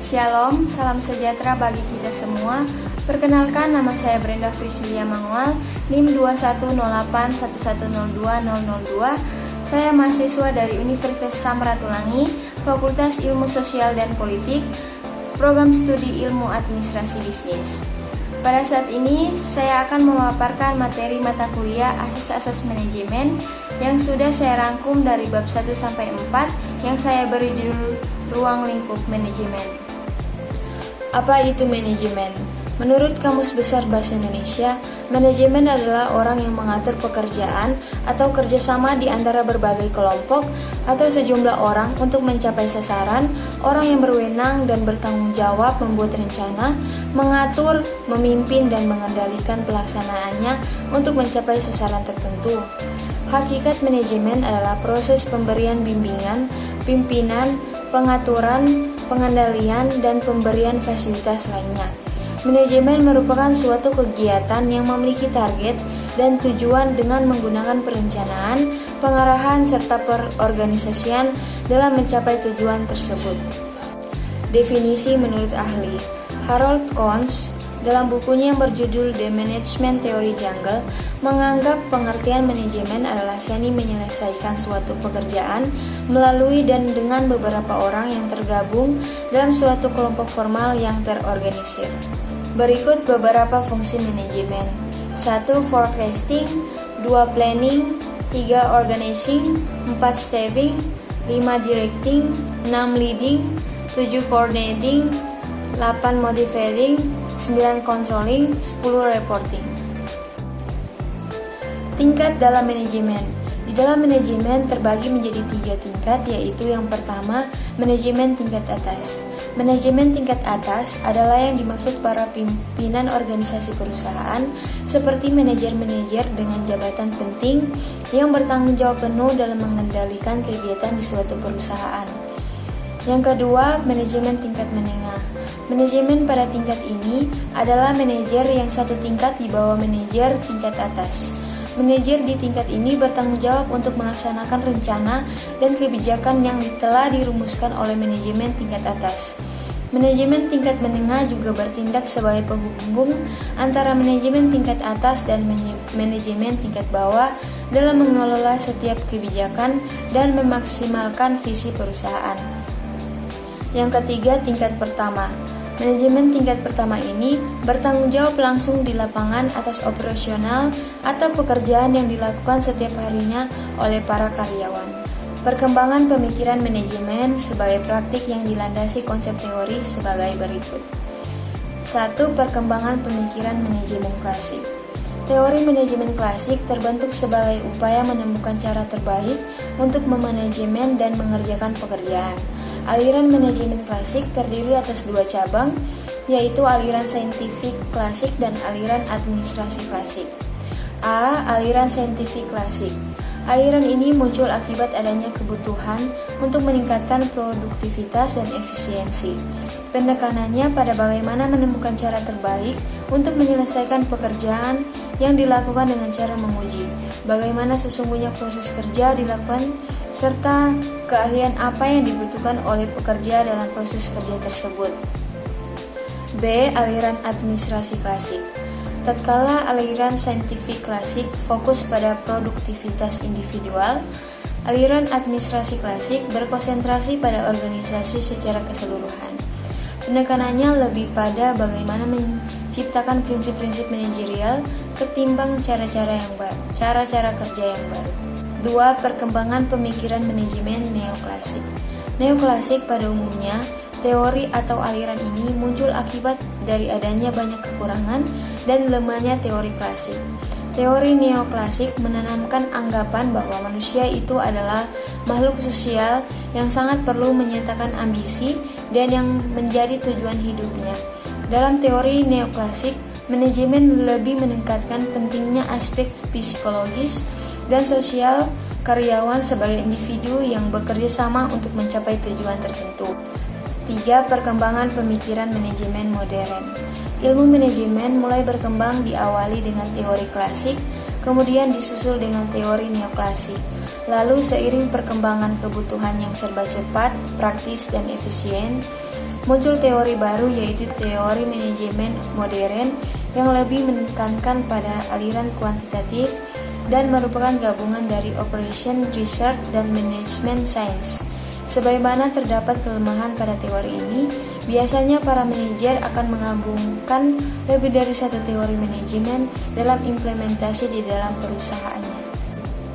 Shalom, salam sejahtera bagi kita semua. Perkenalkan, nama saya Brenda Frisilia Mangual, NIM 210811020002. Saya mahasiswa dari Universitas Samratulangi, Fakultas Ilmu Sosial dan Politik, Program Studi Ilmu Administrasi Bisnis. Pada saat ini, saya akan memaparkan materi mata kuliah Asas-Asas Manajemen yang sudah saya rangkum dari bab 1 sampai 4 yang saya beri judul Ruang Lingkup Manajemen. Apa itu manajemen? Menurut Kamus Besar Bahasa Indonesia, manajemen adalah orang yang mengatur pekerjaan atau kerjasama di antara berbagai kelompok atau sejumlah orang untuk mencapai sasaran, orang yang berwenang dan bertanggung jawab membuat rencana, mengatur, memimpin, dan mengendalikan pelaksanaannya untuk mencapai sasaran tertentu. Hakikat manajemen adalah proses pemberian bimbingan, pimpinan, pengaturan, pengendalian, dan pemberian fasilitas lainnya. Manajemen merupakan suatu kegiatan yang memiliki target dan tujuan dengan menggunakan perencanaan, pengarahan, serta perorganisasian dalam mencapai tujuan tersebut. Definisi menurut ahli Harold Kohns dalam bukunya yang berjudul The Management Theory Jungle menganggap pengertian manajemen adalah seni menyelesaikan suatu pekerjaan melalui dan dengan beberapa orang yang tergabung dalam suatu kelompok formal yang terorganisir. Berikut beberapa fungsi manajemen. 1. Forecasting, 2. Planning, 3. Organizing, 4. Staffing, 5. Directing, 6. Leading, 7. Coordinating, 8. Motivating, 9. Controlling, 10. Reporting. Tingkat dalam manajemen. Di dalam manajemen terbagi menjadi 3 tingkat, yaitu yang pertama, manajemen tingkat atas. Manajemen tingkat atas adalah yang dimaksud para pimpinan organisasi perusahaan, seperti manajer-manajer dengan jabatan penting yang bertanggung jawab penuh dalam mengendalikan kegiatan di suatu perusahaan. Yang kedua, manajemen tingkat menengah. Manajemen pada tingkat ini adalah manajer yang satu tingkat di bawah manajer tingkat atas. Manajer di tingkat ini bertanggung jawab untuk melaksanakan rencana dan kebijakan yang telah dirumuskan oleh manajemen tingkat atas. Manajemen tingkat menengah juga bertindak sebagai penghubung antara manajemen tingkat atas dan manajemen tingkat bawah dalam mengelola setiap kebijakan dan memaksimalkan visi perusahaan. Yang ketiga, tingkat pertama. Manajemen tingkat pertama ini bertanggung jawab langsung di lapangan atas operasional atau pekerjaan yang dilakukan setiap harinya oleh para karyawan. Perkembangan pemikiran manajemen sebagai praktik yang dilandasi konsep teori sebagai berikut. 1. Perkembangan pemikiran manajemen klasik. Teori manajemen klasik terbentuk sebagai upaya menemukan cara terbaik untuk memanajemen dan mengerjakan pekerjaan. Aliran manajemen klasik terdiri atas 2 cabang, yaitu aliran saintifik klasik dan aliran administrasi klasik. A. Aliran saintifik klasik. Aliran ini muncul akibat adanya kebutuhan untuk meningkatkan produktivitas dan efisiensi. Penekanannya pada bagaimana menemukan cara terbaik untuk menyelesaikan pekerjaan yang dilakukan dengan cara menguji bagaimana sesungguhnya proses kerja dilakukan serta keahlian apa yang dibutuhkan oleh pekerja dalam proses kerja tersebut. B. Aliran administrasi klasik. Tatkala aliran saintifik klasik fokus pada produktivitas individual, aliran administrasi klasik berkonsentrasi pada organisasi secara keseluruhan. Penekanannya lebih pada bagaimana menciptakan prinsip-prinsip manajerial ketimbang cara-cara kerja yang baru. 2. Perkembangan pemikiran manajemen neoklasik. Neoklasik pada umumnya, teori atau aliran ini muncul akibat dari adanya banyak kekurangan dan lemahnya teori klasik. Teori neoklasik menanamkan anggapan bahwa manusia itu adalah makhluk sosial yang sangat perlu menyatakan ambisi dan yang menjadi tujuan hidupnya. Dalam teori neoklasik, manajemen lebih meningkatkan pentingnya aspek psikologis dan sosial karyawan sebagai individu yang bekerja sama untuk mencapai tujuan tertentu. 3. Perkembangan pemikiran manajemen modern. Ilmu manajemen mulai berkembang diawali dengan teori klasik, kemudian disusul dengan teori neoklasik. Lalu seiring perkembangan kebutuhan yang serba cepat, praktis, dan efisien, muncul teori baru yaitu teori manajemen modern yang lebih menekankan pada aliran kuantitatif dan merupakan gabungan dari operation, research, dan management science. Sebagaimana terdapat kelemahan pada teori ini, biasanya para manajer akan menggabungkan lebih dari satu teori manajemen dalam implementasi di dalam perusahaannya.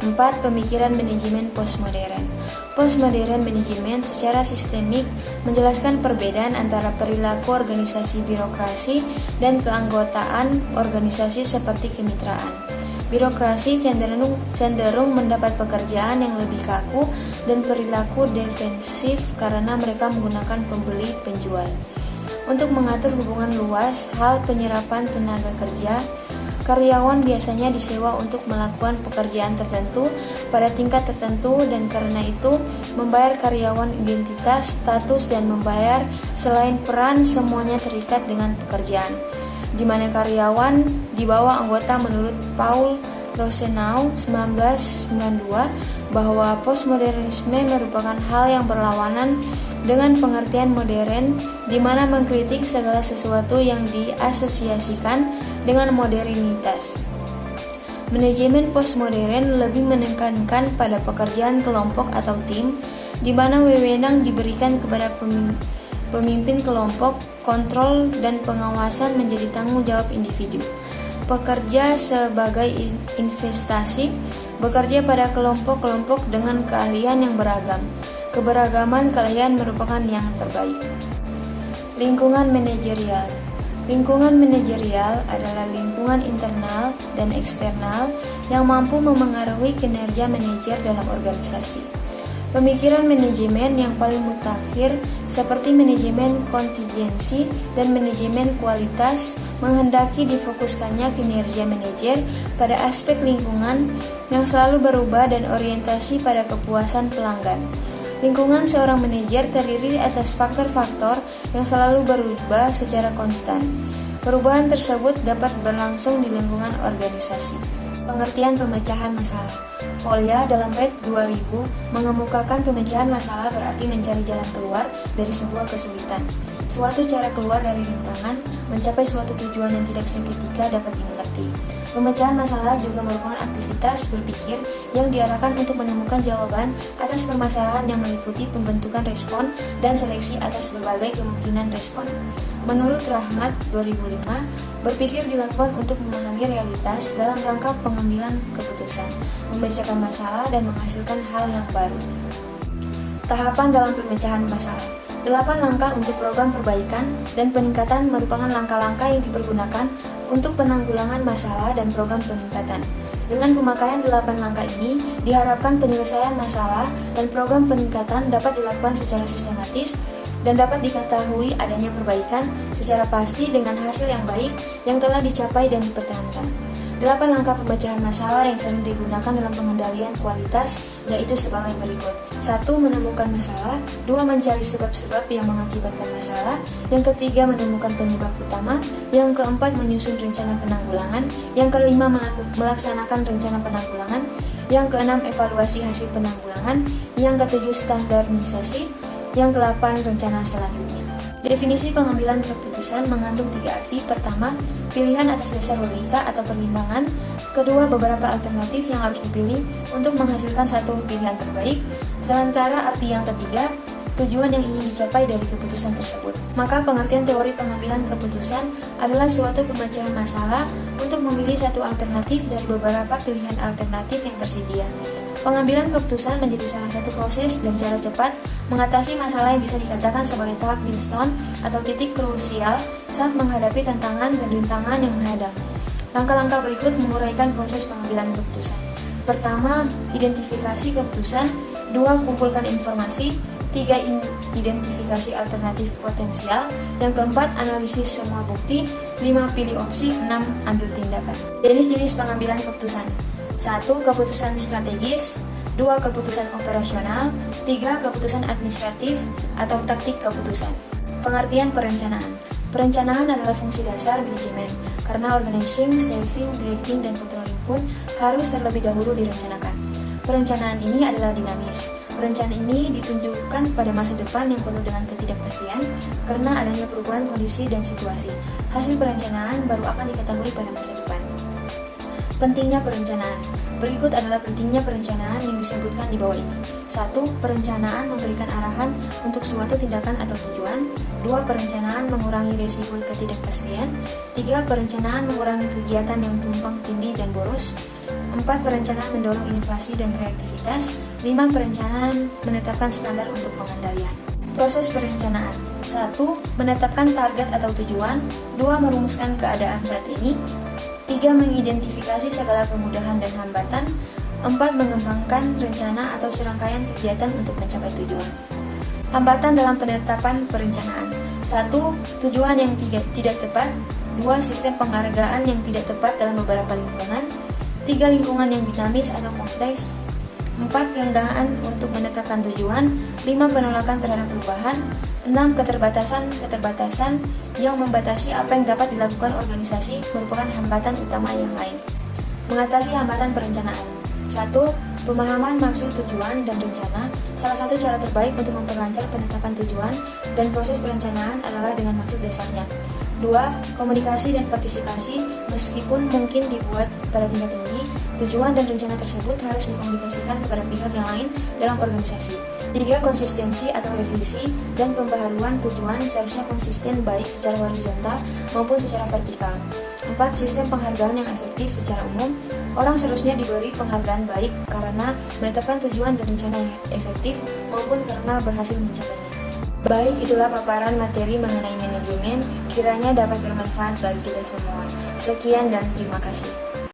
4. Pemikiran manajemen postmodern. Postmodern manajemen secara sistemik menjelaskan perbedaan antara perilaku organisasi birokrasi dan keanggotaan organisasi seperti kemitraan. Birokrasi cenderung mendapat pekerjaan yang lebih kaku dan perilaku defensif karena mereka menggunakan pembeli penjual. Untuk mengatur hubungan luas hal penyerapan tenaga kerja, karyawan biasanya disewa untuk melakukan pekerjaan tertentu pada tingkat tertentu dan karena itu membayar karyawan identitas, status, dan membayar selain peran semuanya terikat dengan pekerjaan. Di mana karyawan di bawah anggota menurut Paul Rosenau 1992 bahwa postmodernisme merupakan hal yang berlawanan dengan pengertian modern di mana mengkritik segala sesuatu yang diasosiasikan dengan modernitas. Manajemen postmodern lebih menekankan pada pekerjaan kelompok atau tim di mana wewenang diberikan kepada pemimpin kelompok, kontrol dan pengawasan menjadi tanggung jawab individu. Pekerja sebagai investasi, bekerja pada kelompok-kelompok dengan keahlian yang beragam. Keberagaman keahlian merupakan yang terbaik. Lingkungan manajerial. Lingkungan manajerial adalah lingkungan internal dan eksternal yang mampu memengaruhi kinerja manajer dalam organisasi. Pemikiran manajemen yang paling mutakhir seperti manajemen kontingensi dan manajemen kualitas menghendaki difokuskannya kinerja manajer pada aspek lingkungan yang selalu berubah dan orientasi pada kepuasan pelanggan. Lingkungan seorang manajer terdiri atas faktor-faktor yang selalu berubah secara konstan. Perubahan tersebut dapat berlangsung di lingkungan organisasi. Pengertian pemecahan masalah. Polya dalam Red 2000 mengemukakan pemecahan masalah berarti mencari jalan keluar dari sebuah kesulitan. Suatu cara keluar dari rintangan, mencapai suatu tujuan yang tidak seketika dapat dimengerti. Pemecahan masalah juga merupakan aktivitas berpikir yang diarahkan untuk menemukan jawaban atas permasalahan yang meliputi pembentukan respon dan seleksi atas berbagai kemungkinan respon. Menurut Rahmat 2005, berpikir dilakukan untuk memahami realitas dalam rangka pengambilan keputusan, memecahkan masalah dan menghasilkan hal yang baru. Tahapan dalam pemecahan masalah. 8 langkah untuk program perbaikan dan peningkatan merupakan langkah-langkah yang dipergunakan untuk penanggulangan masalah dan program peningkatan. Dengan pemakaian 8 langkah ini, diharapkan penyelesaian masalah dan program peningkatan dapat dilakukan secara sistematis dan dapat diketahui adanya perbaikan secara pasti dengan hasil yang baik yang telah dicapai dan dipertahankan. 8 langkah pemecahan masalah yang sering digunakan dalam pengendalian kualitas yaitu sebagai berikut. 1. Menemukan masalah. 2. Mencari sebab-sebab yang mengakibatkan masalah. Yang ketiga, menemukan penyebab utama. Yang keempat, menyusun rencana penanggulangan. Yang kelima, melaksanakan rencana penanggulangan. Yang keenam, evaluasi hasil penanggulangan. Yang ketujuh, standarisasi. Yang ke-8, rencana selanjutnya. Definisi pengambilan keputusan mengandung 3 arti. Pertama, pilihan atas dasar logika atau pertimbangan. Kedua, beberapa alternatif yang harus dipilih untuk menghasilkan satu pilihan terbaik. Sementara arti yang ketiga, tujuan yang ingin dicapai dari keputusan tersebut. Maka pengertian teori pengambilan keputusan adalah suatu pemecahan masalah untuk memilih satu alternatif dari beberapa pilihan alternatif yang tersedia. Pengambilan keputusan menjadi salah satu proses dan cara cepat mengatasi masalah yang bisa dikatakan sebagai tahap milestone atau titik krusial saat menghadapi tantangan dan rintangan yang menghadang. Langkah-langkah berikut menguraikan proses pengambilan keputusan. Pertama, identifikasi keputusan. 2. Kumpulkan informasi. 3. Identifikasi alternatif potensial. Yang keempat, analisis semua bukti. 5. Pilih opsi. 6. Ambil tindakan. Jenis-jenis pengambilan keputusan. 1. Keputusan strategis. 2. Keputusan operasional. 3. Keputusan administratif atau taktik keputusan. Pengertian perencanaan. Perencanaan adalah fungsi dasar manajemen, karena organizing, staffing, directing, dan controlling pun harus terlebih dahulu direncanakan. Perencanaan ini adalah dinamis. Perencanaan ini ditunjukkan pada masa depan yang penuh dengan ketidakpastian karena adanya perubahan kondisi dan situasi. Hasil perencanaan baru akan diketahui pada masa depan. Pentingnya perencanaan. Berikut adalah pentingnya perencanaan yang disebutkan di bawah ini. 1. Perencanaan memberikan arahan untuk suatu tindakan atau tujuan. 2. Perencanaan mengurangi risiko ketidakpastian. 3. Perencanaan mengurangi kegiatan yang tumpang tindih dan boros. 4. Perencanaan mendorong inovasi dan kreativitas. 5. Perencanaan menetapkan standar untuk pengendalian. Proses perencanaan. 1. Menetapkan target atau tujuan. 2. Merumuskan keadaan saat ini. 3. Mengidentifikasi segala kemudahan dan hambatan. 4. Mengembangkan rencana atau serangkaian kegiatan untuk mencapai tujuan. Hambatan dalam penetapan perencanaan. 1. Tujuan yang tidak tepat. 2. Sistem penghargaan yang tidak tepat dalam beberapa lingkungan. 3. Lingkungan yang dinamis atau kompleks. 4. Keengganan untuk menetapkan tujuan. 5. Penolakan terhadap perubahan. 6. Keterbatasan yang membatasi apa yang dapat dilakukan organisasi merupakan hambatan utama yang lain. Mengatasi hambatan perencanaan. 1. Pemahaman maksud tujuan dan rencana. Salah satu cara terbaik untuk memperlancar penetapan tujuan dan proses perencanaan adalah dengan maksud dasarnya. 2. Komunikasi dan partisipasi. Meskipun mungkin dibuat pada tingkat tinggi, tujuan dan rencana tersebut harus dikomunikasikan kepada pihak yang lain dalam organisasi. 3. Konsistensi atau revisi dan pembaharuan tujuan seharusnya konsisten baik secara horizontal maupun secara vertikal. 4. Sistem penghargaan yang efektif secara umum. Orang seharusnya diberi penghargaan baik karena menetapkan tujuan dan rencana yang efektif maupun karena berhasil mencapainya. Baik, itulah paparan materi mengenai manajemen, kiranya dapat bermanfaat bagi kita semua. Sekian dan terima kasih.